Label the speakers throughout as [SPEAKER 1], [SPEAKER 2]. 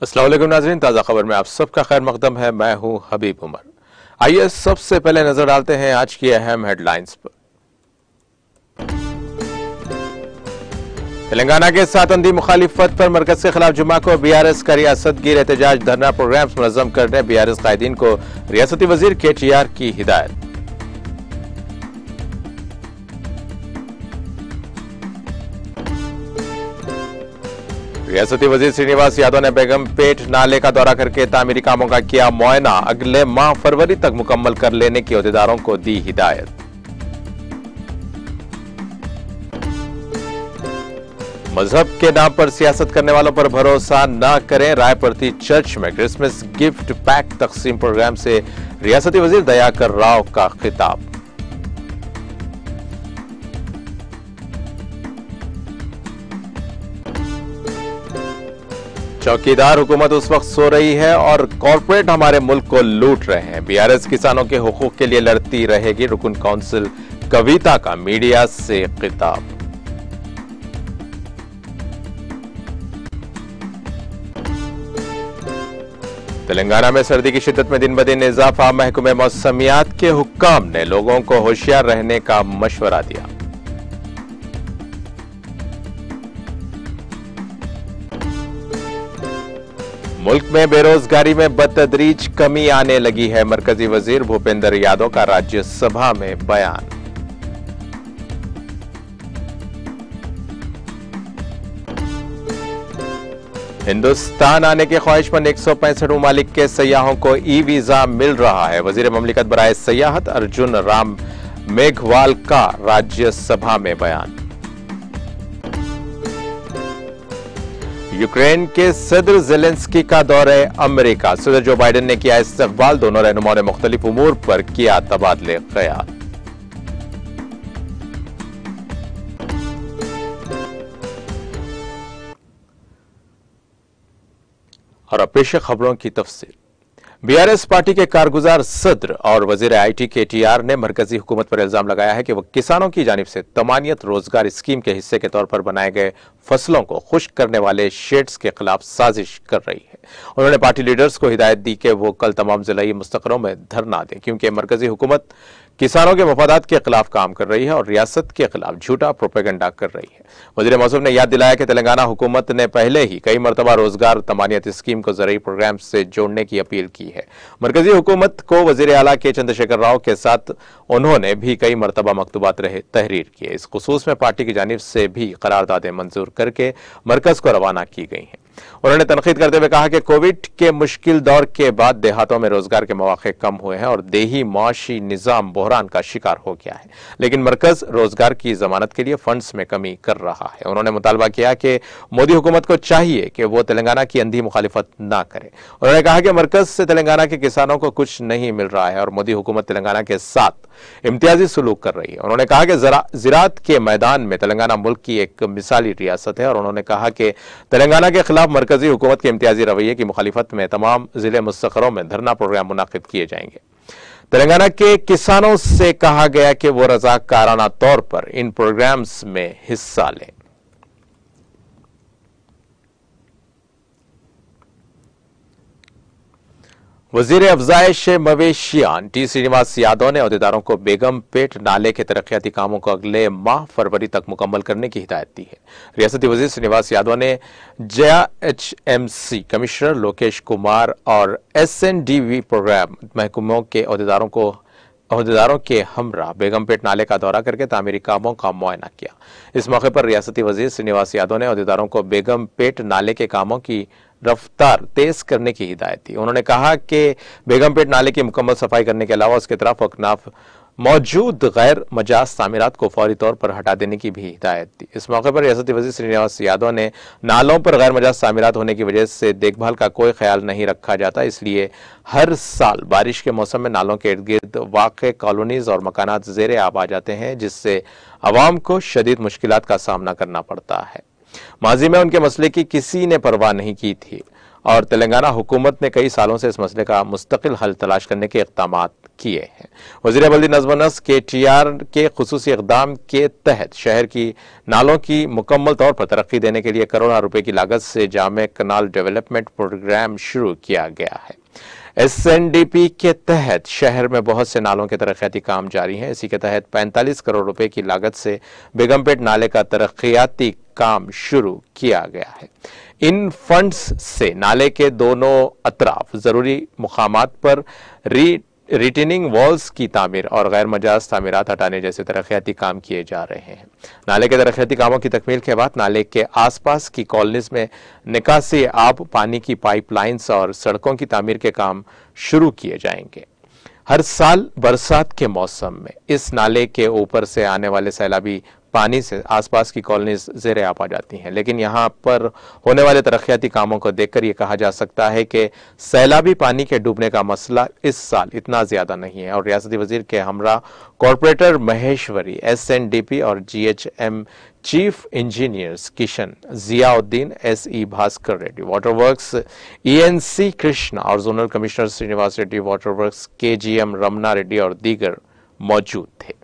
[SPEAKER 1] अस्सलाम वालेकुम नाज़रीन, ताज़ा खबर में आप सबका खैर मकदम है। मैं हूं हबीब उमर। आइए सबसे पहले नजर डालते हैं आज की अहम हेडलाइंस पर। तेलंगाना के 7 अंधी मुखालिफत पर मरकज के खिलाफ जुमा को बीआरएस का रियासत गिर एहतजाज धरना प्रोग्राम मुनज़्ज़म करने बीआरएस कायदीन को रियासती वजीर केटीआर की हिदायत। रियासती वजीर श्रीनिवास यादव ने बेगमपेट नाले का दौरा करके तामीरी कामों का किया मुआयना, अगले माह फरवरी तक मुकम्मल कर लेने की अहदेदारों को दी हिदायत। मजहब के नाम पर सियासत करने वालों पर भरोसा न करें, रायप्रती चर्च में क्रिसमस गिफ्ट पैक तकसीम प्रोग्राम से रियासती वजीर दयाकर राव का खिताब। चौकीदार हुकूमत उस वक्त सो रही है और कॉरपोरेट हमारे मुल्क को लूट रहे हैं। बीआरएस किसानों के हुकूक के लिए लड़ती रहेगी, रुकन काउंसिल कविता का मीडिया से खिताब। तेलंगाना में सर्दी की शिद्दत में दिन ब दिन इजाफा, महकमे मौसमियात के हुक्काम ने लोगों को होशियार रहने का मशवरा दिया। मुल्क में बेरोजगारी में बतदरीज कमी आने लगी है, मरकजी वजीर भूपेंद्र यादव का राज्यसभा में बयान। हिंदुस्तान आने की ख्वाहिशमंद 165 ममालिक के सयाहों को ई वीजा मिल रहा है, वजीर ममलिकत बराए सयाहत अर्जुन राम मेघवाल का राज्यसभा में बयान। यूक्रेन के सदर ज़ेलेंस्की का दौरे अमेरिका, सदर जो बाइडेन ने किया इस्तकबाल, दोनों रहनुमाओं ने मुख्तलिफ उमूर पर किया तबादले ख्याल। और अब पेश खबरों की तफसील। बीआरएस पार्टी के कारगुजार सदर और वजीर आईटी केटीआर ने मरकजी हुकूमत पर इल्जाम लगाया है कि वह किसानों की जानिब से तमानियत रोजगार स्कीम के हिस्से के तौर पर बनाए गए फसलों को खुश्क करने वाले शेड्स के खिलाफ साजिश कर रही है। उन्होंने पार्टी लीडर्स को हिदायत दी कि वो कल तमाम जिलाई मुस्तकरों में धरना दें, क्योंकि मरकजी हुकूमत किसानों के मफादात के खिलाफ काम कर रही है और रियासत के खिलाफ झूठा प्रोपेगेंडा कर रही है। वजीर मौसूफ ने याद दिलाया कि तेलंगाना हुकूमत ने पहले ही कई मरतबा रोजगार तमानियत स्कीम को ज़रूरी प्रोग्राम से जोड़ने की अपील की है। मरकजी हुकूमत को वजीर आला के चंद्रशेखर राव के साथ उन्होंने भी कई मरतबा मकतूबात तहरीर किए। इस खुसूस में पार्टी की जानिब से भी करारदादें मंजूर करके मरकज को रवाना की गई हैं। उन्होंने तनकीद करते हुए कहा कि कोविड के मुश्किल दौर के बाद देहातों में रोजगार के मौके कम हुए हैं और देही मुआशी निजाम बहरान का शिकार हो गया है, लेकिन मरकज रोजगार की जमानत के लिए फंड्स में कमी कर रहा है। उन्होंने मुतालबा किया कि मोदी हुकूमत को चाहिए कि वो तेलंगाना की अंधी मुखालिफत ना करे। उन्होंने कहा कि मरकज से तेलंगाना के किसानों को कुछ नहीं मिल रहा है और मोदी हुकूमत तेलंगाना के साथ इम्तियाजी सलूक कर रही है। उन्होंने कहा कि ज़राअत के मैदान में तेलंगाना मुल्क की एक मिसाली रियासत है और उन्होंने कहा कि तेलंगाना के खिलाफ मरकजी हुकूमत के इम्तियाजी रवैये की मुखालिफत में तमाम जिले मुस्तकरों में धरना प्रोग्राम मुनाकिद किए जाएंगे। तेलंगाना के किसानों से कहा गया कि वो रज़ाकाराना तौर पर इन प्रोग्राम्स में हिस्सा लें। वजीर अफजाइश मवेशियान टी श्रीनिवास यादव ने अहदेदारों को बेगमपेट नाले के तरक्याती कामों को अगले माह फरवरी तक मुकम्मल करने की हिदायत दी है। रियासती वजीर श्रीनिवास यादव ने JHMC कमिश्नर लोकेश कुमार और SNDV प्रोग्राम महकमों के अहदेदारों के हमरा बेगमपेट नाले का दौरा करके तामीरी कामों का मुआयना किया। इस मौके पर रियासती वजीर श्रीनिवास यादव ने अहदेदारों को बेगमपेट नाले के कामों की रफ्तार तेज करने की हिदायत दी। उन्होंने कहा कि बेगमपेट नाले की मुकम्मल सफाई करने के अलावा उसके तरफ अकनाफ मौजूद गैर मजाज तामीरात को फौरी तौर पर हटा देने की भी हिदायत दी। इस मौके पर रियासती वजीर श्रीनिवास यादव ने नालों पर गैर मजाज तामीरात होने की वजह से देखभाल का कोई ख्याल नहीं रखा जाता, इसलिए हर साल बारिश के मौसम में नालों के इर्द गिर्द वाक़े कॉलोनीज और मकानात ज़ेरे आब आ जाते हैं, जिससे अवाम को शदीद मुश्किलात का सामना करना पड़ता है। माजी में उनके मसले की किसी ने परवाह नहीं की थी और तेलंगाना हुकूमत ने कई सालों से इस मसले का मुस्तकिल हल तलाश करने के इक़दामात किए हैं। वज़ीर बल्दी नज़्म व नस्क KTR के खुसूसी इक़दाम के तहत शहर की नालों की मुकम्मल तौर पर तरक्की देने के लिए करोड़ों रुपए की लागत से जामे कनाल डेवलपमेंट प्रोग्राम शुरू किया गया है। SNDP के तहत शहर में बहुत से नालों के तरक्याती काम जारी हैं। इसी के तहत 45 करोड़ रुपए की लागत से बेगमपेट नाले का तरक्याती काम शुरू किया गया है। इन फंड्स से नाले के दोनों अतराफ जरूरी मुकामात पर रिटेनिंग वॉल्स की तामीर और गैर मजाज तामीरात हटाने जैसे तरक्याती काम किए जा रहे हैं। नाले के तरक्याती कामों की तकमील के बाद नाले के आसपास की कॉलोनीज में निकासी आब पानी की पाइपलाइंस और सड़कों की तामीर के काम शुरू किए जाएंगे। हर साल बरसात के मौसम में इस नाले के ऊपर से आने वाले सैलाबी पानी से आसपास की कॉलोनीज ज़ेरे आप आ जाती हैं, लेकिन यहाँ पर होने वाले तरक्याती कामों को देखकर यह कहा जा सकता है कि सैलाबी पानी के डूबने का मसला इस साल इतना ज्यादा नहीं है और रियासती वजीर के हमरा कॉरपोरेटर महेश्वरी, SNDP और GHM chief engineers Kishan Ziauddin, SE Bhaskar Reddy, water works ENC Krishna और zonal commissioner Srinivas Reddy, water works KGM Ramana Reddy और दीगर मौजूद थे।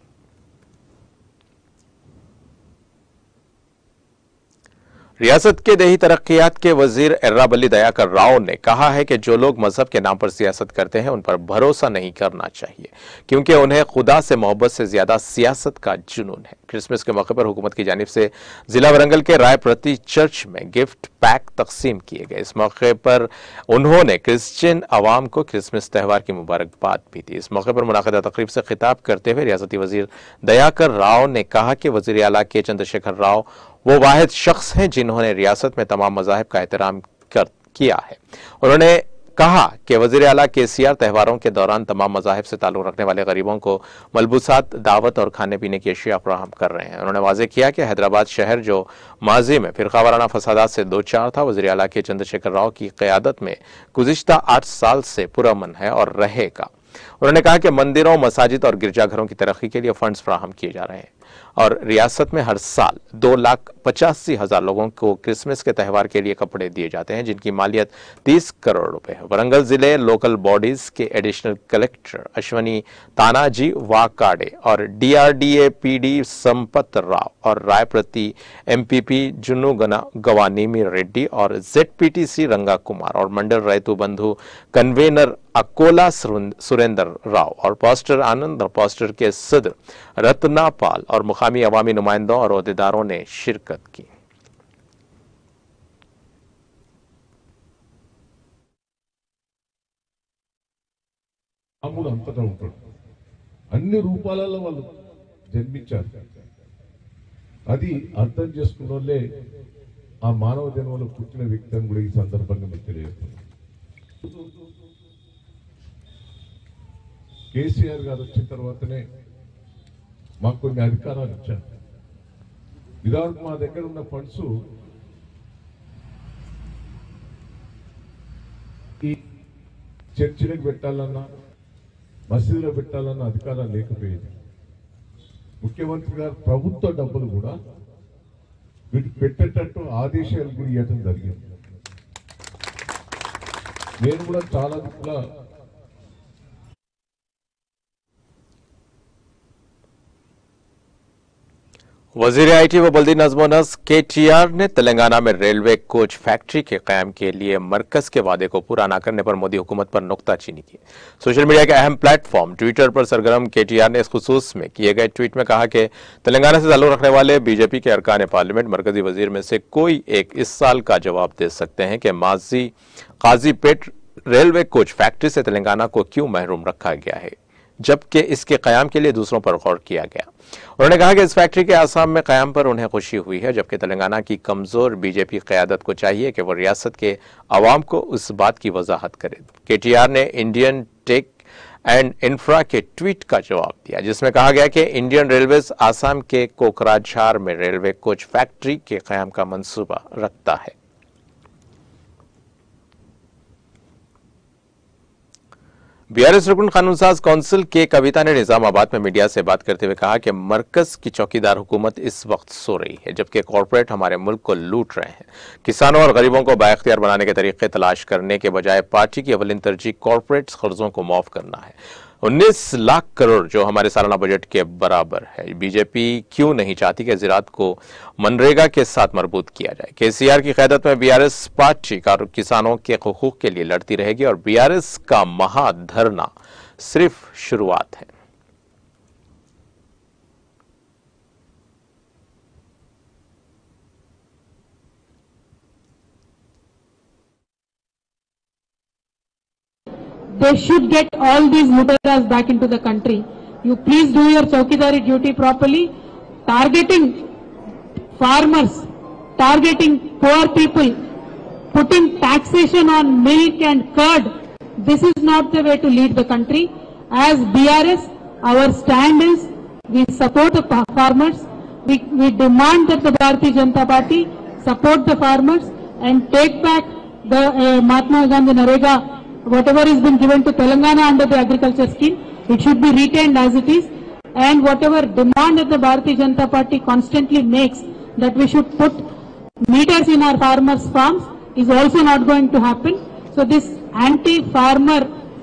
[SPEAKER 1] रियासत के देही तरक्कियात के वजीर एर्राबल्ली दयाकर राव ने कहा है कि जो लोग मजहब के नाम पर सियासत करते हैं उन पर भरोसा नहीं करना चाहिए, क्योंकि उन्हें खुदा से मोहब्बत से ज्यादा सियासत का जुनून है। क्रिसमस के मौके पर हुकूमत की जानिब से जिला वरंगल के रायप्रति चर्च में गिफ्ट पैक तकसीम किए गए। इस मौके पर उन्होंने क्रिश्चियन अवाम को क्रिसमस त्यौहार की मुबारकबाद भी दी। इस मौके पर मुनाक़िदा तकरीब से खिताब करते हुए रियासती वजीर दयाकर राव ने कहा कि वजीर आला के चंद्रशेखर राव वो वाहिद शख्स हैं जिन्होंने रियासत में तमाम मज़ाहिब का एहतराम किया है। उन्होंने कहा कि वज़ीर आला KCR त्यौहारों के दौरान तमाम मज़ाहिब से ताल्लुक़ रखने वाले गरीबों को मलबूसात, दावत और खाने पीने की अशिया फराहम कर रहे हैं। उन्होंने वाज़ेह किया कि हैदराबाद शहर जो माजी में फिरका वाराना फसादात से दो चार था, वज़ीर आला के चंद्रशेखर राव की क़यादत में गुज़िश्ता 8 साल से पुरअमन है और रहेगा। उन्होंने कहा कि मंदिरों, मसाजिद और गिरजाघरों की तरक्की के लिए फंड्स फराहम किए जा रहे हैं और रियासत में हर साल 2,85,000 लोगों को क्रिसमस के त्यौहार के लिए कपड़े दिए जाते हैं, जिनकी मालियत 30 करोड़ रुपए है। वरंगल जिले लोकल बॉडीज के एडिशनल कलेक्टर अश्वनी तानाजी वाकाडे और DRDA PD संपत राव और रायप्रति MPP जुन्नू गवानीमी रेड्डी और ZPTC रंगा कुमार और मंडल रैतु बंधु कन्वेनर अकोला सुरेंद्र राव और पास्टर आनंद और पास्टर के सदर रत्ना पाल और मुकामी अवामी नुमाइंदों और ओहदेदारों ने शिरकत की।
[SPEAKER 2] అన్ని రూపాలలో వాళ్ళు జన్మించారు. అది అర్థం చేసుకున్నోళ్ళే ఆ మానవ జన్మలో పుట్టిన వ్యక్తి అని కూడా ఈ సందర్భంగా మీకు తెలియజేస్తున్నాను. KCR గారు వచ్చిన తర్వాతనే మాకు కొన్ని అధికారాలు ఇచ్చారు. ఇదివరకు మా దగ్గర ఉన్న ఫండ్స్ ఈ చర్చిలకు పెట్టాలన్నా, మసీదులో పెట్టాలన్న అధికారం లేకపోయేది. ముఖ్యమంత్రి గారు ప్రభుత్వ డబ్బులు కూడా వీటికి పెట్టేటట్టు ఆదేశాలు కూడా ఇవ్వడం జరిగింది. నేను కూడా చాలా దిక్కులా
[SPEAKER 1] वज़ीर IT व बल्दी नज़्म व नस्क KTR ने तेलंगाना में रेलवे कोच फैक्ट्री के क़याम के लिए मरकज के वादे को पूरा न करने पर मोदी हुकूमत पर नुक्ताचीनी की। सोशल मीडिया के अहम प्लेटफॉर्म ट्विटर पर सरगर्म KTR ने इस खुसूस में किए गए ट्वीट में कहा कि तेलंगाना से ताल्लुक़ रखने वाले BJP के अरकान पार्लियामेंट मरकजी वजीर में से कोई एक इस साल का जवाब दे सकते हैं कि माजी काजीपेट रेलवे कोच फैक्ट्री से तेलंगाना को क्यों महरूम रखा गया है, जबकि इसके क़याम के लिए दूसरों पर गौर किया गया। उन्होंने कहा कि इस फैक्ट्री के आसाम में क़याम पर उन्हें खुशी हुई है, जबकि तेलंगाना की कमज़ोर BJP क़यादत को चाहिए कि वो रियासत के अवाम को उस बात की वजाहत करे। KTR ने इंडियन टेक एंड इंफ्रा के ट्वीट का जवाब दिया, जिसमें कहा गया कि इंडियन रेलवेज आसाम के कोकराझार में रेलवे कोच फैक्ट्री के क़याम का मंसूबा रखता है। BRS रुकन कानूनसाज काउंसिल के कविता ने निजामाबाद में मीडिया से बात करते हुए कहा कि मरकज की चौकीदार हुकूमत इस वक्त सो रही है, जबकि कॉरपोरेट हमारे मुल्क को लूट रहे हैं। किसानों और गरीबों को बाइख्तियार बनाने के तरीके तलाश करने के बजाय पार्टी की अवलिन तरजीह कॉरपोरेट कर्जों को माफ करना है। 19 लाख करोड़ जो हमारे सालाना बजट के बराबर है। बीजेपी क्यों नहीं चाहती कि ज़राअत को मनरेगा के साथ मरबूत किया जाए। केसीआर की क़यादत में बीआरएस पार्टी किसानों के हुकूक के लिए लड़ती रहेगी और बीआरएस का महाधरना सिर्फ शुरुआत है।
[SPEAKER 3] They should get all these luteras back into the country. You please do your chaukidari duty properly, targeting farmers, targeting poor people, putting taxation on milk and curd. This is not the way to lead the country. As BRS, our stand is we support the farmers. We demand that the Bharatiya Janata Party support the farmers and take back the Mahatma Gandhi Narega. Whatever is been given to Telangana under the agriculture scheme, it should be retained as it is. And whatever demand that the Bharatiya Janata Party constantly makes, that we should put meters in our farmers' farms, is also not going to happen. So this anti-farmer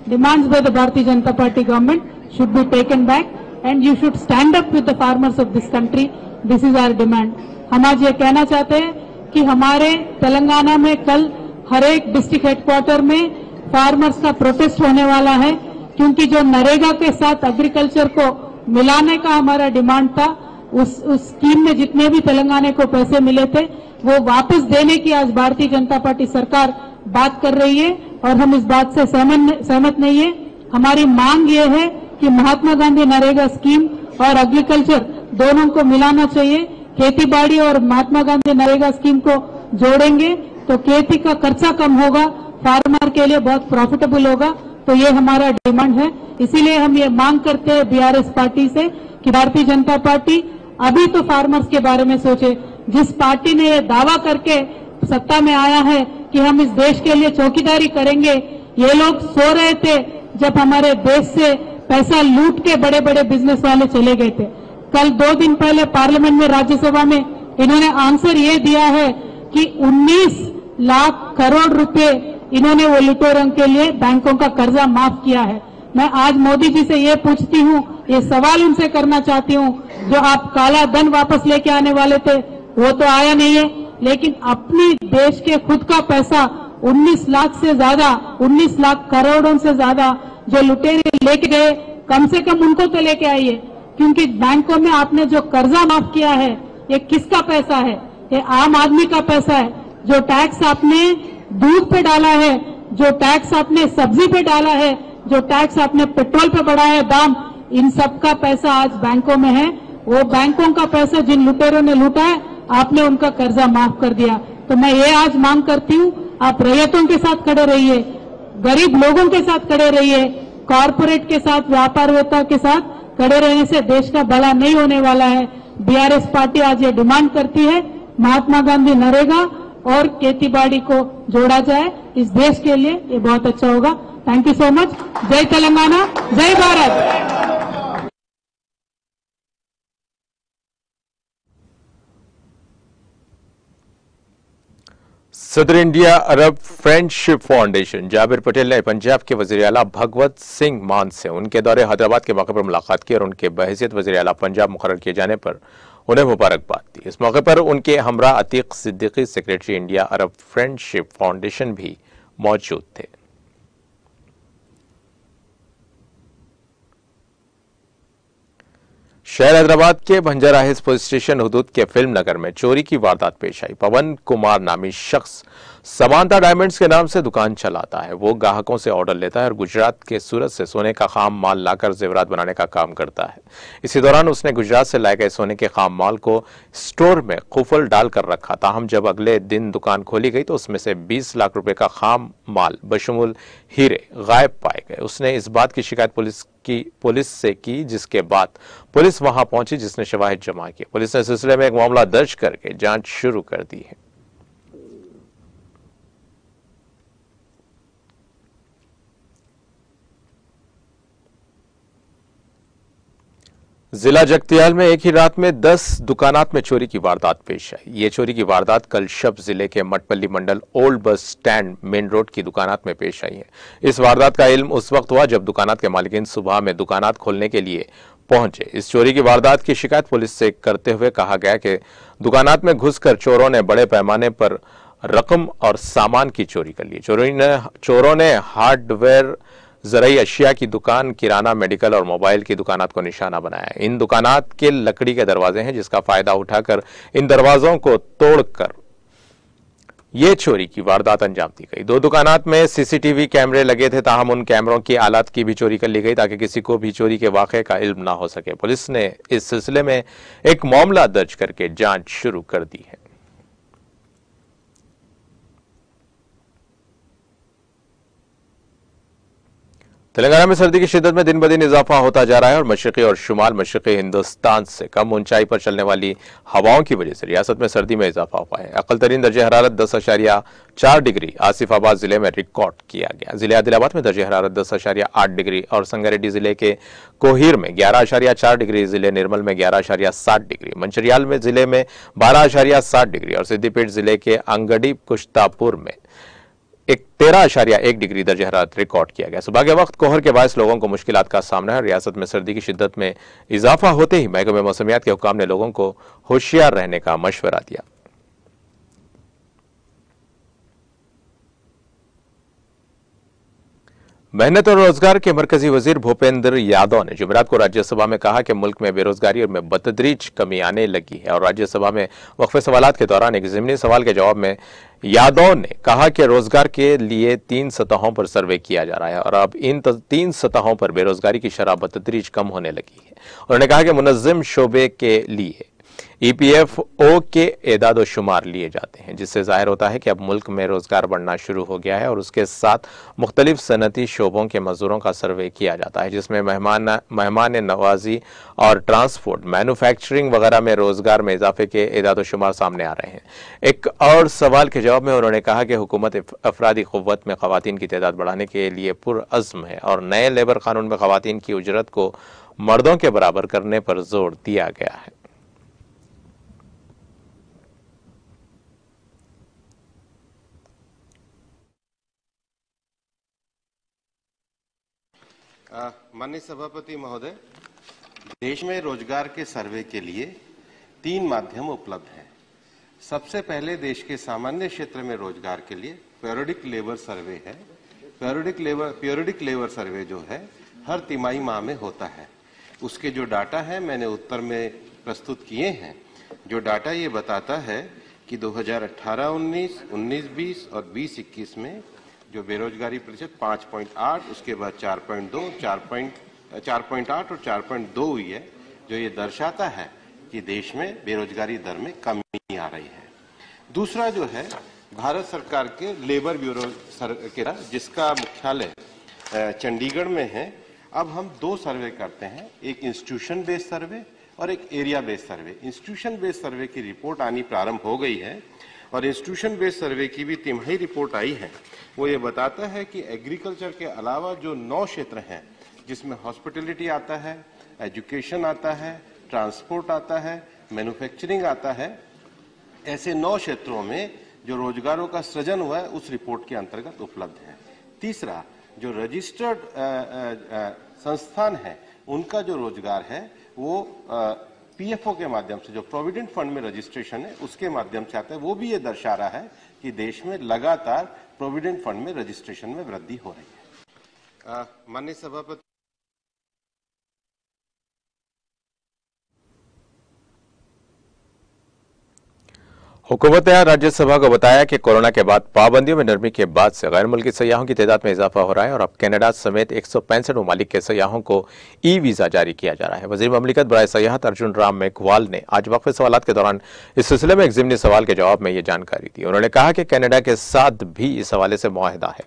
[SPEAKER 3] demands by the Bharatiya Janata Party government should be taken back, and you should stand up with the farmers of this country. This is our demand. हम आज ये कहना चाहते हैं कि हमारे तेलंगाना में कल हर एक डिस्ट्रिक्ट हेडक्वार्टर में फार्मर्स का प्रोटेस्ट होने वाला है, क्योंकि जो नरेगा के साथ एग्रीकल्चर को मिलाने का हमारा डिमांड था, उस स्कीम में जितने भी तेलंगाना को पैसे मिले थे वो वापस देने की आज भारतीय जनता पार्टी सरकार बात कर रही है और हम इस बात से सहमत नहीं है। हमारी मांग ये है कि महात्मा गांधी नरेगा स्कीम और एग्रीकल्चर दोनों को मिलाना चाहिए। खेती बाड़ी और महात्मा गांधी नरेगा स्कीम को जोड़ेंगे तो खेती का खर्चा कम होगा, फार्मर के लिए बहुत प्रॉफिटेबल होगा। तो ये हमारा डिमांड है। इसीलिए हम ये मांग करते हैं बीआरएस पार्टी से कि भारतीय जनता पार्टी अभी तो फार्मर्स के बारे में सोचे। जिस पार्टी ने ये दावा करके सत्ता में आया है कि हम इस देश के लिए चौकीदारी करेंगे, ये लोग सो रहे थे जब हमारे देश से पैसा लूट के बड़े बड़े बिजनेस वाले चले गए थे। कल 2 दिन पहले पार्लियामेंट में राज्यसभा में इन्होंने आंसर ये दिया है कि 19 लाख करोड़ रुपए इन्होंने वो लुटेरों के लिए बैंकों का कर्जा माफ किया है। मैं आज मोदी जी से ये पूछती हूँ, ये सवाल उनसे करना चाहती हूँ, जो आप काला धन वापस लेके आने वाले थे वो तो आया नहीं है, लेकिन अपनी देश के खुद का पैसा 19 लाख से ज्यादा, 19 लाख करोड़ों से ज्यादा जो लुटेरे लेके गए, कम से कम उनको तो लेके आइए। क्योंकि बैंकों में आपने जो कर्जा माफ किया है ये किसका पैसा है? ये आम आदमी का पैसा है। जो टैक्स आपने दूध पे डाला है, जो टैक्स आपने सब्जी पे डाला है, जो टैक्स आपने पेट्रोल पे बढ़ाया है दाम, इन सब का पैसा आज बैंकों में है। वो बैंकों का पैसा जिन लुटेरों ने लूटा है, आपने उनका कर्जा माफ कर दिया। तो मैं ये आज मांग करती हूँ, आप रैयतों के साथ खड़े रहिए, गरीब लोगों के साथ खड़े रहिए। कॉरपोरेट के साथ, व्यापारवेत्ता के साथ खड़े रहने से देश का भला नहीं होने वाला है। बीआरएस पार्टी आज ये डिमांड करती है महात्मा गांधी नरेगा और खेतीबाड़ी को जोड़ा जाए। इस देश के लिए ये बहुत अच्छा होगा। Thank you so much. जय तेलंगाना, जय भारत।
[SPEAKER 1] सदर इंडिया अरब फ्रेंडशिप फाउंडेशन जाबिर पटेल ने पंजाब के वज़ीर आला भगवत सिंह मान से उनके दौरे हैदराबाद के मौके पर मुलाकात की और उनके बहैसियत वज़ीर आला पंजाब मुकर्रर किए जाने पर उन्हें मुबारकबाद दी। इस मौके पर उनके हमरा अतीक सिद्दीकी सेक्रेटरी इंडिया अरब फ्रेंडशिप फाउंडेशन भी मौजूद थे। शहर हैदराबाद के बंजारा हिल्स पुलिस स्टेशन हुदूद के फिल्म नगर में चोरी की वारदात पेश आई। पवन कुमार नामी शख्स समानता डायमंड्स के नाम से दुकान चलाता है। वो ग्राहकों से ऑर्डर लेता है और गुजरात के सूरत से सोने का खाम माल लाकर जेवरात बनाने का काम करता है। इसी दौरान उसने गुजरात से लाए गए सोने के खाम माल को स्टोर में कुफल डालकर रखा। ताहम जब अगले दिन दुकान खोली गई तो उसमें से 20 लाख रुपए का खाम माल बशमुल हीरे गायब पाए गए। उसने इस बात की शिकायत पुलिस से की, जिसके बाद पुलिस वहां पहुंची, जिसने शवाहिद जमा किए। पुलिस ने सिलसिले में एक मामला दर्ज करके जांच शुरू कर दी है। जिला जगतियाल में एक ही रात में 10 दुकानात में चोरी की वारदात पेश आई। ये चोरी की वारदात कल शब जिले के Matpalli mandal old bus stand main road की दुकानात में पेश आई है। इस वारदात का इल्म उस वक्त हुआ जब दुकानात के मालिकीन सुबह में दुकानात खोलने के लिए पहुंचे। इस चोरी की वारदात की शिकायत पुलिस से करते हुए कहा गया कि दुकानात में घुसकर चोरों ने बड़े पैमाने पर रकम और सामान की चोरी कर ली। चोरों ने हार्डवेयर, ज़रूरी अशिया की दुकान, किराना, मेडिकल और मोबाइल की दुकानात को निशाना बनाया। इन दुकानात के लकड़ी के दरवाजे हैं, जिसका फायदा उठाकर इन दरवाजों को तोड़कर ये चोरी की वारदात अंजाम दी गई। 2 दुकानात में सीसीटीवी कैमरे लगे थे, ताहम उन कैमरों की आलात की भी चोरी कर ली गई ताकि किसी को भी चोरी के वाक़े का इल्म ना हो सके। पुलिस ने इस सिलसिले में एक मामला दर्ज करके जांच शुरू कर दी है। तेलंगाना में सर्दी की शिद्दत में दिन ब दिन इजाफा होता जा रहा है और मशरक़ी और शुमाल मशरक़ी हिंदुस्तान से कम ऊंचाई पर चलने वाली हवाओं की वजह से रियासत में सर्दी में इजाफा हुआ है। अक़ल तरीन दर्जे हरारत 10.4 डिग्री आसिफाबाद जिले में रिकॉर्ड किया गया। जिले आदिलाबाद में दर्जे हरारत 10.8 डिग्री और संगारेड्डी जिले के कोहिर में 11.4 डिग्री, जिले निर्मल में 11.7 डिग्री, मंचिर्याल में जिले में 12.7 डिग्री और सिद्दीपेट जिले के अंगडी कुश्तापुर में 13.1 डिग्री दर्जे हरारत रिकॉर्ड किया गया। सुबह के वक्त कोहर के बायस लोगों को मुश्किलात का सामना है। रियासत में सर्दी की शिद्दत में इजाफा होते ही महकमे मौसमियात के हुक्काम ने लोगों को होशियार रहने का मशवरा दिया। मेहनत और रोजगार के मरकजी वजीर भूपेंद्र यादव ने जुमेरात को राज्यसभा में कहा कि मुल्क में बेरोजगारी में बतदरीज कमी आने लगी है। और राज्यसभा में वक्फे सवालात के दौरान एक ज़िमनी सवाल के जवाब में यादव ने कहा कि रोजगार के लिए 3 सतहों पर सर्वे किया जा रहा है और अब इन 3 सतहों पर बेरोजगारी की शरह बतदरीज कम होने लगी है। उन्होंने कहा कि मुनज़्ज़म शोबे के लिए EPFO के एदाद शुमार लिए जाते हैं, जिससे जाहिर होता है कि अब मुल्क में रोजगार बढ़ना शुरू हो गया है और उसके साथ मुख्तलिफ सनती शोबों के मजदूरों का सर्वे किया जाता है, जिसमें मेहमान नवाजी और ट्रांसपोर्ट, मैन्युफैक्चरिंग वगैरह में रोजगार में इजाफे के एदाद शुमार सामने आ रहे हैं। एक और सवाल के जवाब में उन्होंने कहा कि हुकूमत अफरादी क़ुव्वत में ख़वातीन की तादाद बढ़ाने के लिए पुरअज़्म है और नए लेबर कानून में ख़वातीन की उजरत को मर्दों के बराबर करने पर जोर दिया गया है।
[SPEAKER 4] माननीय सभापति महोदय, देश में रोजगार के सर्वे के लिए 3 माध्यम उपलब्ध हैं। सबसे पहले देश के सामान्य क्षेत्र में रोजगार के लिए पीरियडिक लेबर सर्वे है। पीरियडिक लेबर सर्वे जो है हर तिमाही माह में होता है। उसके जो डाटा है मैंने उत्तर में प्रस्तुत किए हैं। जो डाटा ये बताता है कि 2018-19, 19-20 और 20-21 में जो बेरोजगारी प्रतिशत 5.8, उसके बाद 4.2, 4.8 और 4.2 हुई है, जो ये दर्शाता है कि देश में बेरोजगारी दर में कमी आ रही है। दूसरा जो है भारत सरकार के लेबर ब्यूरो के जिसका मुख्यालय चंडीगढ़ में है। अब हम 2 सर्वे करते हैं, एक इंस्टीट्यूशन बेस्ड सर्वे और एक एरिया बेस्ड सर्वे। इंस्टीट्यूशन बेस्ड सर्वे की रिपोर्ट आनी प्रारंभ हो गई है और इंस्टीट्यूशन बेस्ड सर्वे की भी तिमाही रिपोर्ट आई है। वो ये बताता है कि एग्रीकल्चर के अलावा जो 9 क्षेत्र हैं, जिसमें हॉस्पिटलिटी आता है, एजुकेशन आता है, ट्रांसपोर्ट आता है, मैन्युफैक्चरिंग आता है, ऐसे 9 क्षेत्रों में जो रोजगारों का सृजन हुआ है उस रिपोर्ट के अंतर्गत उपलब्ध है। तीसरा, जो रजिस्टर्ड संस्थान है उनका जो रोजगार है वो PFO के माध्यम से, जो प्रोविडेंट फंड में रजिस्ट्रेशन है उसके माध्यम से आता है। वो भी ये दर्शा रहा है कि देश में लगातार प्रोविडेंट फंड में रजिस्ट्रेशन में वृद्धि हो रही है। माननीय सभापति,
[SPEAKER 1] हुकूमत ने राज्यसभा को बताया कि कोरोना के बाद पाबंदियों में नरमी के बाद से गैर मुल्की सयाहों की तादाद में इजाफा हो रहा है और अब कनाडा समेत 165 ममालिक के सयाहों को वीज़ा जारी किया जा रहा है। वज़ीर ममलिकत बराए सयाहत अर्जुन राम मेघवाल ने आज वक्फे सवालात के दौरान इस सिलसिले में एक ज़िमनी सवाल के जवाब में ये जानकारी दी। उन्होंने कहा कि कनाडा के साथ भी इस हवाले से मुआहदा है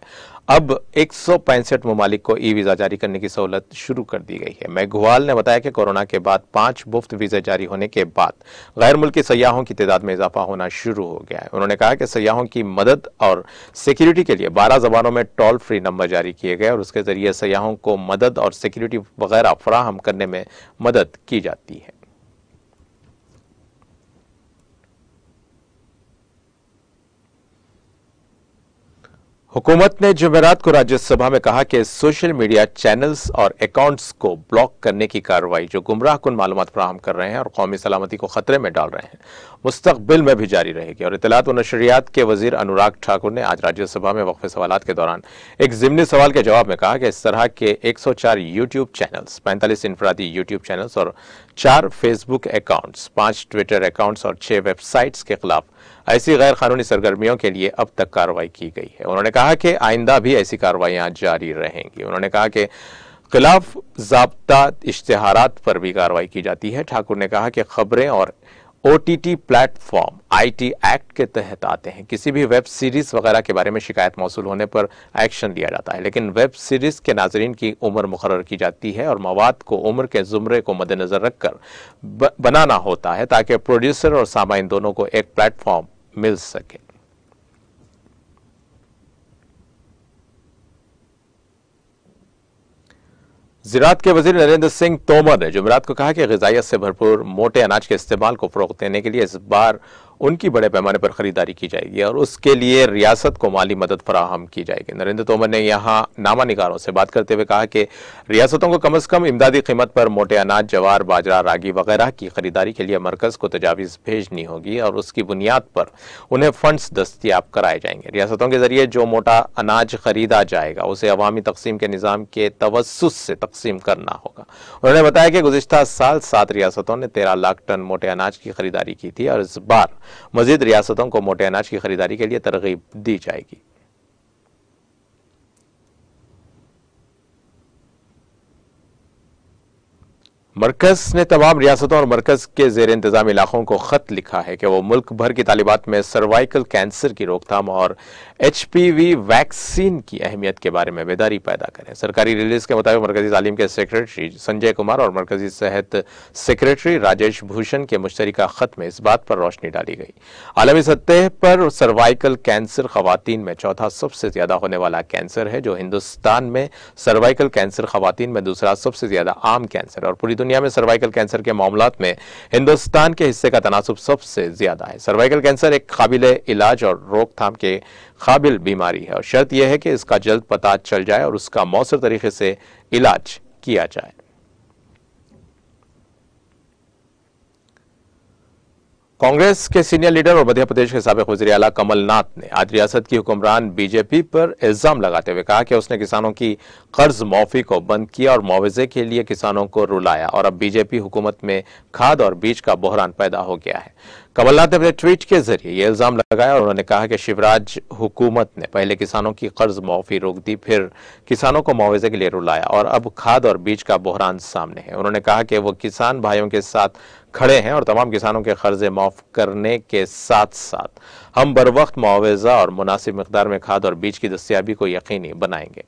[SPEAKER 1] अब 165 ममालिक को ई वीजा जारी करने की सहूलत शुरू कर दी गई है। मेघवाल ने बताया कि कोरोना के बाद 5 मुफ्त वीजा जारी होने के बाद गैर मुल्की सयाहों की तादाद में इजाफा होना शुरू हो गया है। उन्होंने कहा कि सयाहों की मदद और सिक्योरिटी के लिए 12 जबानों में टोल फ्री नंबर जारी किए गए और उसके जरिए सयाहों को मदद और सिक्योरिटी वगैरह फराहम करने में मदद की जाती है। हुकूमत ने जुमेरात को राज्यसभा में कहा कि सोशल मीडिया चैनल्स और अकाउंट्स को ब्लॉक करने की कार्रवाई जो गुमराहकुन मालूमात फराहम कर रहे हैं और कौमी सलामती को खतरे में डाल रहे हैं मुस्तकबिल में भी जारी रहेगी। और इत्तलात व नशरियात के वजीर अनुराग ठाकुर ने आज राज्यसभा में वक्फे सवालात के दौरान एक ज़िमनी सवाल के जवाब में कहा कि इस तरह के 104 यूट्यूब चैनल्स, 45 इनफरादी यूट्यूब चैनल्स और 4 फेसबुक अकाउंट्स, 5 ट्विटर अकाउंट्स और 6 वेबसाइट्स के खिलाफ ऐसी गैर कानूनी सरगर्मियों के लिए अब तक कार्रवाई की गई है। उन्होंने कहा कि आइंदा भी ऐसी कार्रवाइयां जारी रहेंगी। उन्होंने कहा कि खिलाफ ज़ाब्ता इश्तिहारात पर भी कार्रवाई की जाती है। ठाकुर ने कहा कि खबरें और OTT प्लेटफॉर्म IT एक्ट के तहत आते हैं। किसी भी वेब सीरीज वगैरह के बारे में शिकायत मौसूल होने पर एक्शन लिया जाता है, लेकिन वेब सीरीज के नाजरीन की उम्र मुकर्रर की जाती है और मवाद को उम्र के जुमरे को मद्देनजर रखकर बनाना होता है ताकि प्रोड्यूसर और सामाइन दोनों को एक प्लेटफॉर्म मिल सके। ज़राअत के वजीर नरेंद्र सिंह तोमर ने जुमेरात को कहा कि ग़िज़ाइयत से भरपूर मोटे अनाज के इस्तेमाल को फ़रोग़ देने के लिए इस बार उनकी बड़े पैमाने पर खरीदारी की जाएगी और उसके लिए रियासत को माली मदद फराहम की जाएगी। नरेंद्र तोमर ने यहां नामा निगारों से बात करते हुए कहा कि रियासतों को कम अज़ कम इमदादी कीमत पर मोटे अनाज, जवार, बाजरा, रागी वगैरह की खरीदारी के लिए मरकज़ को तजावीज़ भेजनी होगी और उसकी बुनियाद पर उन्हें फंड्स दस्तियाब कराए जाएंगे। रियासतों के जरिए जो मोटा अनाज खरीदा जाएगा उसे अवामी तकसीम के निज़ाम के तवस्सुस से तकसीम करना होगा। उन्होंने बताया कि गुज़िश्ता साल 7 रियासतों ने 13 लाख टन मोटे अनाज की खरीदारी की थी और इस बार मजीद रियासतों को मोटे अनाज की खरीदारी के लिए तरगीब दी जाएगी। मरकज ने तमाम रियासतों और मरकज के जेर इंतजाम इलाकों को खत लिखा है कि वो मुल्क भर की तालिबात में सर्वाइकल कैंसर की रोकथाम और HPV वैक्सीन की अहमियत के बारे में बेदारी पैदा करें। सरकारी रिलीज के मुताबिक मरकजी तालीम के सेक्रेटरी संजय कुमार और मरकजी सेहत सेक्रेटरी राजेश भूषण के मुश्तरका खत में इस बात पर रोशनी डाली गई। आलमी सतह पर सर्वाइकल कैंसर खवातीन में चौथा सबसे ज्यादा होने वाला कैंसर है, जो हिंदुस्तान में सर्वाइकल कैंसर खवातीन में दूसरा सबसे ज्यादा आम कैंसर और पूरी दुनिया में सर्वाइकल कैंसर के मामलात में हिंदुस्तान के हिस्से का तनासुब सबसे ज्यादा है। सर्वाइकल कैंसर एक काबिल इलाज और रोकथाम के काबिल बीमारी है और शर्त यह है कि इसका जल्द पता चल जाए और उसका मौसर तरीके से इलाज किया जाए। कांग्रेस के सीनियर लीडर और मध्य प्रदेश के साबिक वज़ीर आला कमलनाथ ने आज रियासत की हुक्मरान बीजेपी पर इल्जाम लगाते हुए कहा कि उसने किसानों की कर्ज माफी को बंद किया और मुआवजे के लिए किसानों को रुलाया और अब बीजेपी हुकूमत में खाद और बीज का बहरान पैदा हो गया है। कमलनाथ ने अपने ट्वीट के जरिए यह इल्जाम लगाया और उन्होंने कहा कि शिवराज हुकूमत ने पहले किसानों की कर्ज माफी रोक दी, फिर किसानों को मुआवजे के लिए रुलाया और अब खाद और बीज का बहरान सामने है। उन्होंने कहा कि वो किसान भाइयों के साथ खड़े हैं और तमाम किसानों के कर्जे माफ करने के साथ साथ हम बर वक्त मुआवजा और मुनासिब मिकदार में खाद और बीज की दस्तयाबी को यकीनी बनाएंगे।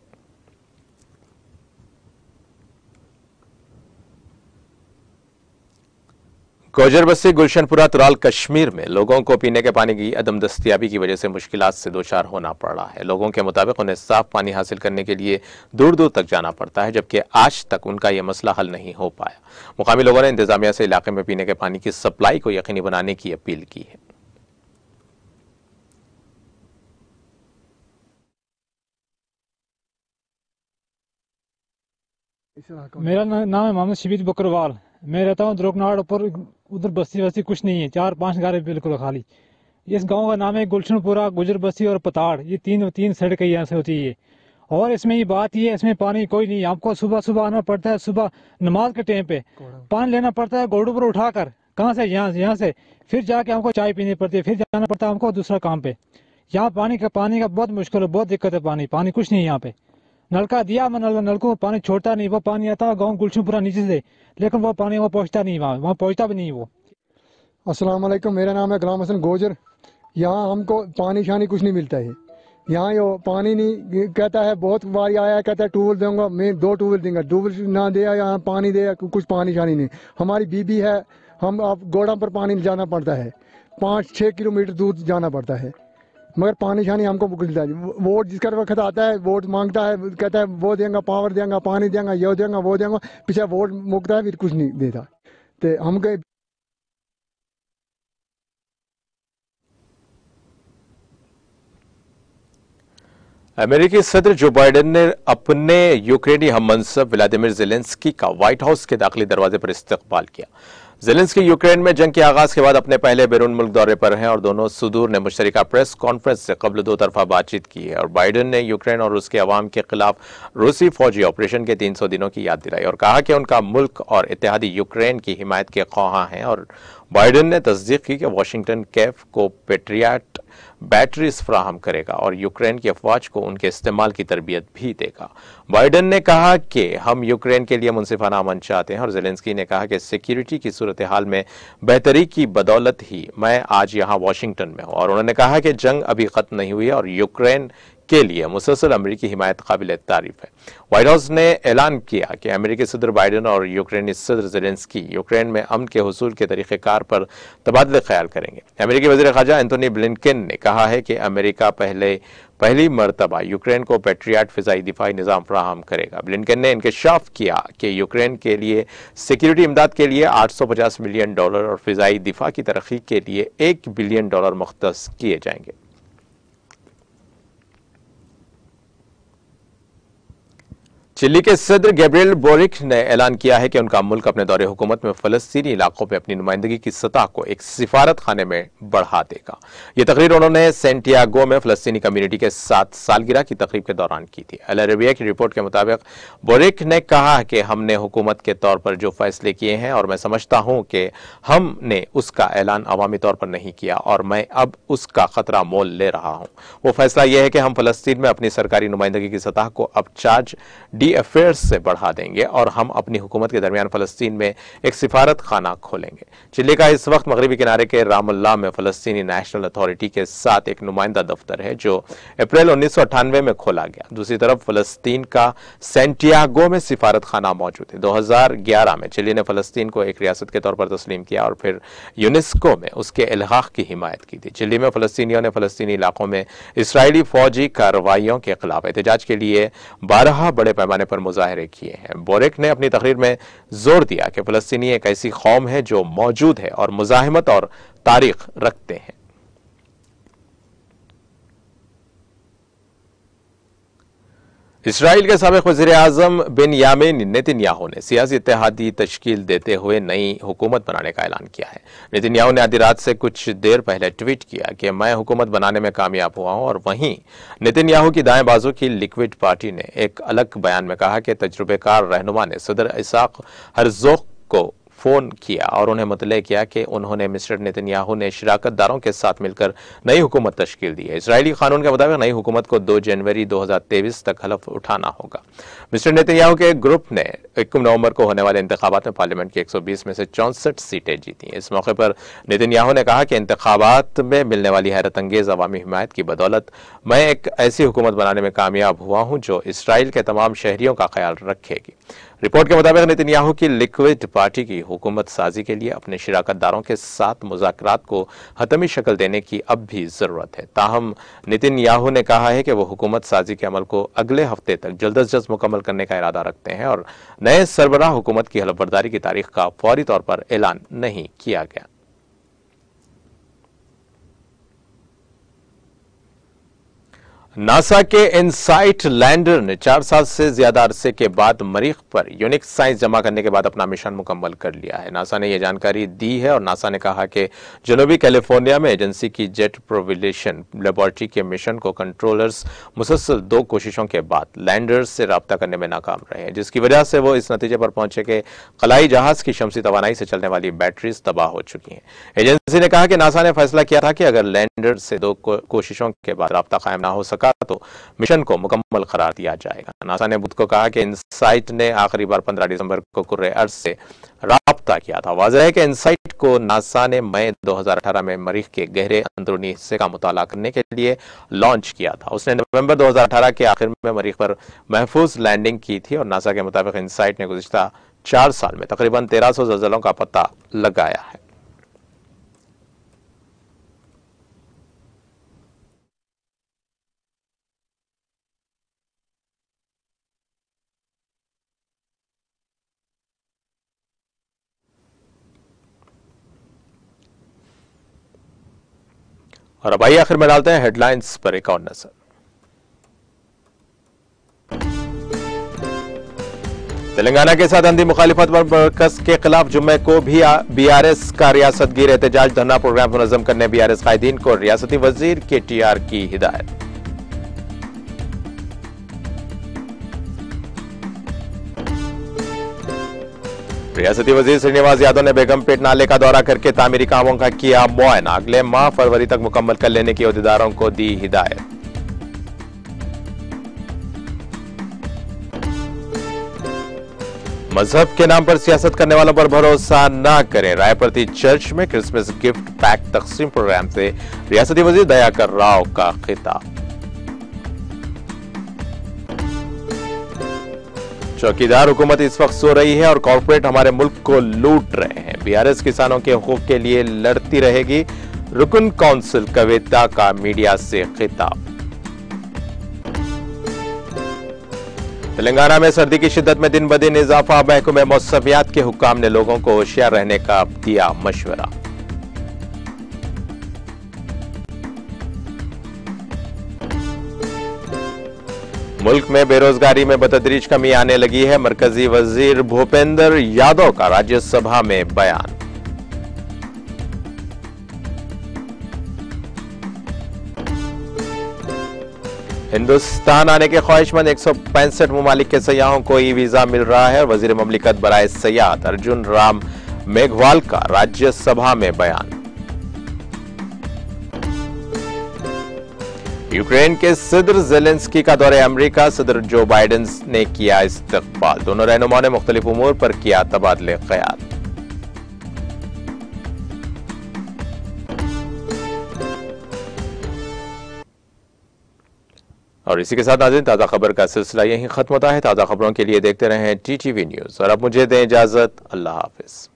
[SPEAKER 1] गोजर बस्ती गुलशनपुरा तुराल कश्मीर में लोगों को पीने के पानी की अदम दस्तयाबी की वजह से मुश्किलात से दोचार होना पड़ रहा है। लोगों के मुताबिक उन्हें साफ पानी हासिल करने के लिए दूर दूर तक जाना पड़ता है, जबकि आज तक उनका यह मसला हल नहीं हो पाया। मुकामी लोगों ने इंतजामिया से इलाके में पीने के पानी की सप्लाई को यकीनी बनाने की अपील की है।
[SPEAKER 5] मेरा नाम है मोहम्मद शबीर बकरवाल। मैं रहता हूँ द्रोकनाड़ ऊपर, उधर बस्ती वस्ती कुछ नहीं है, 4-5 घर बिल्कुल खाली। इस गांव का नाम है गुलशनपुरा, गुजर बस्ती और पताड़। ये तीन सड़कें यहाँ से होती है और इसमें ये बात ये है, इसमें पानी कोई नहीं। आपको सुबह सुबह आना पड़ता है, सुबह नमाज के टाइम पे पानी लेना पड़ता है घोड़ों पर उठाकर। कहाँ से? यहाँ से फिर जाके हमको चाय पीनी पड़ती है, फिर जाना पड़ता है हमको दूसरा काम पे। यहाँ पानी का बहुत मुश्किल है, बहुत दिक्कत है। पानी कुछ नहीं है यहाँ पे। नलका दिया, मैं नलकों में पानी छोड़ता नहीं। वो पानी आता है गाँव गुलशनपुरा नीचे से, लेकिन वो पानी वहाँ पहुँचता नहीं, वहाँ पहुँचता भी नहीं वो।
[SPEAKER 6] अस्सलाम वालेकुम, मेरा नाम है गुलाम हसन गोजर। यहाँ हमको पानी शानी कुछ नहीं मिलता है। यहाँ यो पानी नहीं, कहता है बहुत बारी आया, कहता है ट्यूबवेल दूंगा, मैं 2 ट्यूबवेल दूंगा, ट्यूबवेल ना दे, यहाँ पानी दे, कुछ पानी शानी नहीं। हमारी बीबी है, हम अब गोड़ा पर पानी जाना पड़ता है, 5-6 किलोमीटर दूर जाना पड़ता है, मगर पानी शानी हमको मिलता है। वोट जिसका वक्त आता है वोट मांगता है, कहता है वो देंगे, पावर देंगे, पानी देंगे, ये देंगे, वो देंगे, पीछे वोट मुकता है, फिर कुछ नहीं देता। तो हम कहे
[SPEAKER 1] अमेरिकी सदर जो बाइडेन ने अपने यूक्रेनी हममंसब व्लादिमीर ज़ेलेंस्की का व्हाइट हाउस के दाखिली दरवाजे पर इस्तकबाल किया। ज़ेलेंस्की यूक्रेन में जंग के आगाज के बाद अपने पहले बैरून मुल्क दौरे पर हैं और दोनों सुदूर ने मुश्तरका प्रेस कॉन्फ्रेंस से कबल 2 तरफा बातचीत की है और बाइडेन ने यूक्रेन और उसके अवाम के खिलाफ रूसी फौजी ऑपरेशन के 300 दिनों की याद दिलाई और कहा कि उनका मुल्क और इत्तेहादी यूक्रेन की हिमायत के ख्वाहां हैं। और बाइडेन ने तस्दीक की कि वाशिंगटन कैफ को पेट्रियट बैटरीज फराहम करेगा और यूक्रेन की अफवाज को उनके इस्तेमाल की तरबियत भी देगा। बाइडेन ने कहा कि हम यूक्रेन के लिए मुनसिफाना अमन चाहते हैं और ज़ेलेंस्की ने कहा कि सिक्योरिटी की सूरत हाल में बेहतरी की बदौलत ही मैं आज यहाँ वाशिंगटन में हूँ और उन्होंने कहा कि जंग अभी खत्म नहीं हुई है और यूक्रेन के लिए मुसलसल अमेरिकी हिमायत काबिल तारीफ है। व्हाइट हाउस ने ऐलान किया कि अमेरिकी सदर बाइडेन और यूक्रेनी सदर ज़ेलेंस्की यूक्रेन में अमन के हुसूल के तरीक़ेकार पर तबादले ख्याल करेंगे। अमेरिकी वज़ीर ख़ारजा एंथोनी ब्लिंकन ने कहा है कि अमेरिका पहली मरतबा यूक्रेन को पेट्रियट फ़िज़ाई दिफाई निज़ाम फराहम करेगा। ब्लिंकन ने इंकशाफ किया कि यूक्रेन के लिए सिक्योरिटी इमदाद के लिए $850 मिलियन और फ़िज़ाई दिफा की तरक्की के लिए $1 बिलियन मुख्तस किए जाएंगे। चिली के सदर गैब्रिएल बोरिक ने ऐलान किया है कि उनका मुल्क अपने दौरे हुकूमत में फ़लस्तीनी इलाकों में अपनी नुमाइंदगी की सतह को एक सिफारत खाने में बढ़ा देगा। ये तकरीर उन्होंने सेंटियागो में फ़लस्तीनी कम्युनिटी के 7 सालगिरह की तकरीब के दौरान की थी। अल अरबिया की रिपोर्ट के मुताबिक बोरिक ने कहा कि हमने हुकूमत के तौर पर जो फैसले किए हैं और मैं समझता हूँ कि हमने उसका ऐलान अवामी तौर पर नहीं किया और मैं अब उसका खतरा मोल ले रहा हूँ। वो फैसला यह है कि हम फ़लस्तीन में अपनी सरकारी नुमाइंदगी की सतह को अब चार्ज अफेयर्स से बढ़ा देंगे और हम अपनी हुकूमत के दरमियान फ़लस्तीन में एक सिफारत खाना खोलेंगे। चिली का इस वक्त मगरबी किनारे के रामल्ला में फ़लस्तीनी नेशनल अथॉरिटी के साथ एक नुमाइंदा दफ्तर है जो अप्रैल 1998 में खोला गया। दूसरी तरफ फ़लस्तीन का सेंटियागो में सिफारत खाना मौजूद है। 2011 में चिली ने फ़लस्तीन को एक रियासत के तौर पर तस्लीम किया और फिर यूनेस्को में उसके इल्हाक की हिमायत की थी। चिली में फ़लस्तीनियों ने फ़लस्तीनी इलाकों में इसराइली फौजी कार्रवाइयों के खिलाफ एहतजाज के लिए 12 बड़े पैमाने पर मुजाहरे किए हैं। बोरेक ने अपनी तकरीर में जोर दिया कि फ़लस्तीनी एक ऐसी कौम है जो मौजूद है और मुज़ाहिमत और तारीख रखते हैं। इसराइल के साबिक़ वज़ीर-ए-आज़म बेंयामिन नेतन्याहू ने सियासी इत्तेहादी तश्कील देते हुए नई हुकूमत बनाने का ऐलान किया है। नेतन्याहू ने आधी रात से कुछ देर पहले ट्वीट किया कि मैं हुकूमत बनाने में कामयाब हुआ हूं और वहीं नेतन्याहू की दाएं बाजू की लिक्विड पार्टी ने एक अलग बयान में कहा कि तजुर्बेकार रहनुमा ने सदर इसाक हर्ज़ोग को फोन किया और उन्हें मुतले किया कि उन्होंने मिस्टर नेतन्याहू ने शिराकतदारों के साथ मिलकर नई हुकूमत तश्कील दी है। इसराइली कानून के मुताबिक नई हुकूमत को 2 जनवरी 2023 तक हलफ उठाना होगा। मिस्टर नेतन्याहू के ग्रुप ने 1 नवंबर को होने वाले इंतखाबात में पार्लियामेंट की 120 में से 64 सीटें जीती। इस मौके पर नेतन्याहू ने कहा कि इंतखाबात में मिलने वाली हैरत अंगेज अवामी हिमायत की बदौलत मैं एक ऐसी हुकूमत बनाने में कामयाब हुआ हूं जो इसराइल के तमाम शहरियों का ख्याल रखेगी। रिपोर्ट के मुताबिक नेतन्याहू की लिक्विड पार्टी की हुकूमत साजी के लिए अपने शिराकतदारों के साथ मुज़ाकरात को हतमी शक्ल देने की अब भी ज़रूरत है। ताहम नेतन्याहू ने कहा है कि वो हुकूमत साजी के अमल को अगले हफ्ते तक जल्द अज जल्द मुकम्मल करने का इरादा रखते हैं और नए सरबराह हुकूमत की हलफबरदारी की तारीख का फौरी तौर पर ऐलान नहीं किया गया। नासा के इनसाइट लैंडर ने 4 साल से ज्यादा अरसे के बाद मरीख पर यूनिक साइंस जमा करने के बाद अपना मिशन मुकम्मल कर लिया है। नासा ने यह जानकारी दी है और नासा ने कहा कि जनूबी कैलिफोर्निया में एजेंसी की जेट प्रोविलेशन लेबोरेटरी के मिशन को कंट्रोलर्स मुसलसल 2 कोशिशों के बाद लैंडर्स से रब्ता करने में नाकाम रहे हैं, जिसकी वजह से वो इस नतीजे पर पहुंचे कि खलाई जहाज की शमसी तवानाई से चलने वाली बैटरीज तबाह हो चुकी हैं। एजेंसी ने कहा कि नासा ने फैसला किया था कि अगर लैंडर से 2 कोशिशों के बाद रब्ता कायम ना हो सका लगा तो मिशन को मुकम्मल करार दिया जाएगा। नासा ने बुध को कहा कि इनसाइट ने आखिरी बार 15 दिसंबर को कुर्रे अर्ज से राब्ता किया था। वाज़ेह है कि इनसाइट को नासा ने मई 2018 में मरीख के गहरे अंदरूनी हिस्से का मुताला करने के लिए लॉन्च किया था। उसने नवंबर 2018 के आखिर में मरीख पर महफूज लैंडिंग की थी और नासा के मुताबिक इनसाइट ने गुज़िश्ता 4 साल में तकरीबन 1300 ज़लज़लों का पता लगाया है। और अब आइए आखिर में डालते हैं हेडलाइंस पर एक और नजर। तेलंगाना के साथ अंधी मुखालिफत पर मरकज के खिलाफ जुम्मे को भी बीआरएस का रियासतगीर एहतजाज धरना प्रोग्राम मुनज़्ज़म करने बीआरएस कायदीन को रियासती वजीर केटीआर की हिदायत। रियासती वजीर श्रीनिवास यादव ने बेगमपेट नाले का दौरा करके तामीरी कामों का किया मुआयना। अगले माह फरवरी तक मुकम्मल कर लेने की अहदेदारों को दी हिदायत। मजहब के नाम पर सियासत करने वालों पर भरोसा न करें। रायप्रति चर्च में क्रिसमस गिफ्ट पैक तकसीम प्रोग्राम से रियासती वजीर दयाकर राव का खिताब। चौकीदार हुकूमत इस वक्त सो रही है और कॉर्पोरेट हमारे मुल्क को लूट रहे हैं। बीआरएस किसानों के हुकूक के लिए लड़ती रहेगी। रुकन काउंसिल कविता का मीडिया से खिताब। तेलंगाना में सर्दी की शिद्दत में दिन ब दिन इजाफा। महकमे मौसमियात के हुक्काम ने लोगों को होशियार रहने का दिया मशवरा। मुल्क में बेरोजगारी में बतदरीज कमी आने लगी है। मरकजी वजीर भूपेंद्र यादव का राज्यसभा में बयान। हिंदुस्तान आने के ख्वाहिशमंद 165 ममालिक के सयाहों को ई वीजा मिल रहा है। वजीर ममलिकत बराए सयाहत अर्जुन राम मेघवाल का राज्यसभा में बयान। यूक्रेन के सदर ज़ेलेंस्की का दौरे अमेरिका। सदर जो बाइडेन ने किया इस्तकबाल। दोनों रहनुमाओं ने मुख्तलिफ उमूर पर किया तबादले ख्याल। और इसी के साथ नाज़रीन ताज़ा खबर का सिलसिला यहीं खत्म होता है। ताज़ा खबरों के लिए देखते रहें टीटीवी न्यूज़ और अब मुझे दें इजाजत। अल्लाह हाफिज।